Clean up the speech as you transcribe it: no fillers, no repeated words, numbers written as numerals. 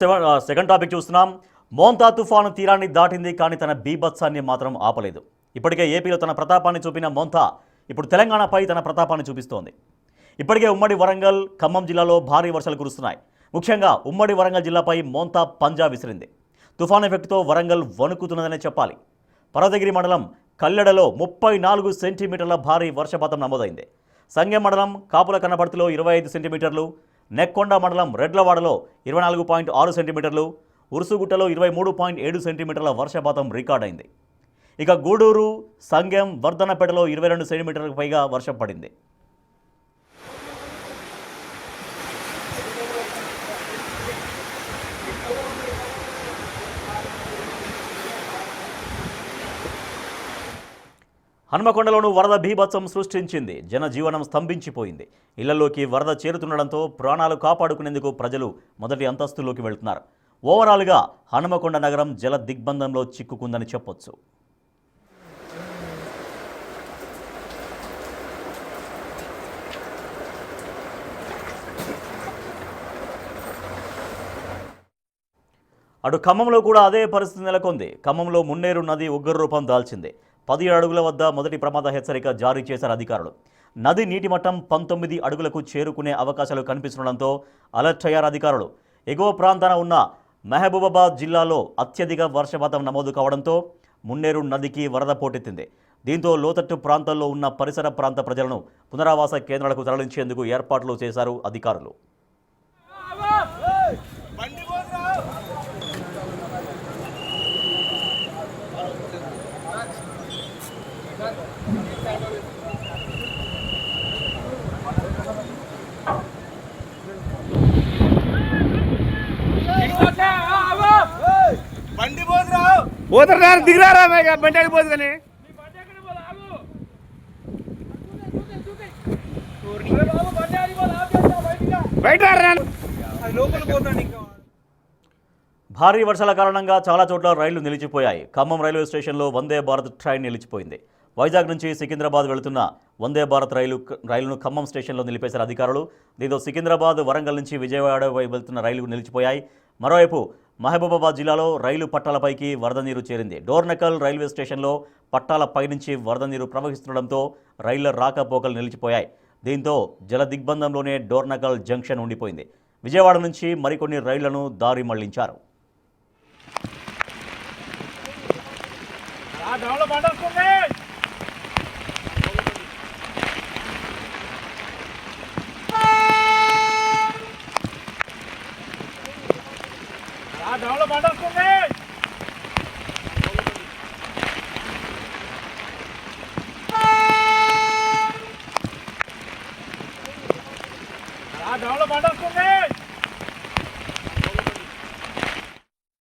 Second topic చూస్తున్నాం. మోంతా తుఫాను తీరాన్ని దాటింది, కానీ తన బీభత్సాన్ని మాత్రం ఆపలేదు. ఇప్పటికే ఏపీలో తన ప్రతాపాన్ని చూపిన మోంతా ఇప్పుడు తెలంగాణపై తన ప్రతాపాన్ని చూపిస్తోంది. ఇప్పటికే ఉమ్మడి వరంగల్, ఖమ్మం జిల్లాలో భారీ వర్షాలు కురుస్తున్నాయి. ముఖ్యంగా ఉమ్మడి వరంగల్ జిల్లాపై మోంతా పంజా విసిరింది. తుఫాను ఎఫెక్ట్తో వరంగల్ వణుకుతున్నదనే చెప్పాలి. పర్వతగిరి మండలం కల్లెడలో 34 సెంటీమీటర్ల భారీ వర్షపాతం నమోదైంది. సంగెం మండలం కాపుల కన్నపర్తిలో 25 సెంటీమీటర్లు, నెక్కొండ మండలం రెడ్లవాడలో 24.6 సెంటీమీటర్లు, ఉరుసుగుట్టలో 23.7 సెంటీమీటర్ల వర్షపాతం రికార్డైంది. ఇక గూడూరు, సంగెం, వర్ధనపేటలో 22 సెంటీమీటర్లకు పైగా వర్షం పడింది. హన్మకొండలోనూ వరద బీభత్సం సృష్టించింది. జనజీవనం స్తంభించిపోయింది. ఇళ్లలోకి వరద చేరుతుండడంతో ప్రాణాలు కాపాడుకునేందుకు ప్రజలు మొదటి అంతస్తులోకి వెళ్తున్నారు. ఓవరాల్గా హన్మకొండ నగరం జల దిగ్బంధంలో చిక్కుకుందని చెప్పొచ్చు. అటు ఖమ్మంలో కూడా అదే పరిస్థితి నెలకొంది. ఖమ్మంలో మున్నేరు నది ఉగ్ర రూపం దాల్చింది. 17 అడుగుల వద్ద మొదటి ప్రమాద హెచ్చరిక జారీ చేశారు అధికారులు. నది నీటి మట్టం 19 అడుగులకు చేరుకునే అవకాశాలు కనిపిస్తుండడంతో అలర్ట్ అయ్యారు అధికారులు. ఎగువ ప్రాంతాన ఉన్న మహబూబాబాద్ జిల్లాలో అత్యధిక వర్షపాతం నమోదు కావడంతో మున్నేరు నదికి వరద పోటెత్తింది. దీంతో లోతట్టు ప్రాంతాల్లో ఉన్న పరిసర ప్రాంత ప్రజలను పునరావాస కేంద్రాలకు తరలించేందుకు ఏర్పాట్లు చేశారు అధికారులు. పోతారా దిగిరారా బండి ఆగిపోదు కానీ బయట భారీ వర్షాల కారణంగా చాలా చోట్ల రైళ్లు నిలిచిపోయాయి. ఖమ్మం రైల్వే స్టేషన్లో వందే భారత్ ట్రైన్ నిలిచిపోయింది. వైజాగ్ నుంచి సికింద్రాబాద్ వెళుతున్న వందే భారత్ రైలును ఖమ్మం స్టేషన్లో నిలిపేశారు అధికారులు. దీంతో సికింద్రాబాద్, వరంగల్ నుంచి విజయవాడ వెళ్తున్న రైళ్లు నిలిచిపోయాయి. మరోవైపు మహబూబాబాద్ జిల్లాలో రైలు పట్టాలపైకి వరద నీరు చేరింది. డోర్నకల్ రైల్వే స్టేషన్లో పట్టాలపై నుంచి వరద నీరు ప్రవహిస్తుండడంతో రైళ్ల రాకపోకలు నిలిచిపోయాయి. దీంతో జల దిగ్బంధంలోనే డోర్నకల్ జంక్షన్ ఉండిపోయింది. విజయవాడ నుంచి మరికొన్ని రైళ్లను దారి మళ్లించారు. డౌన్లో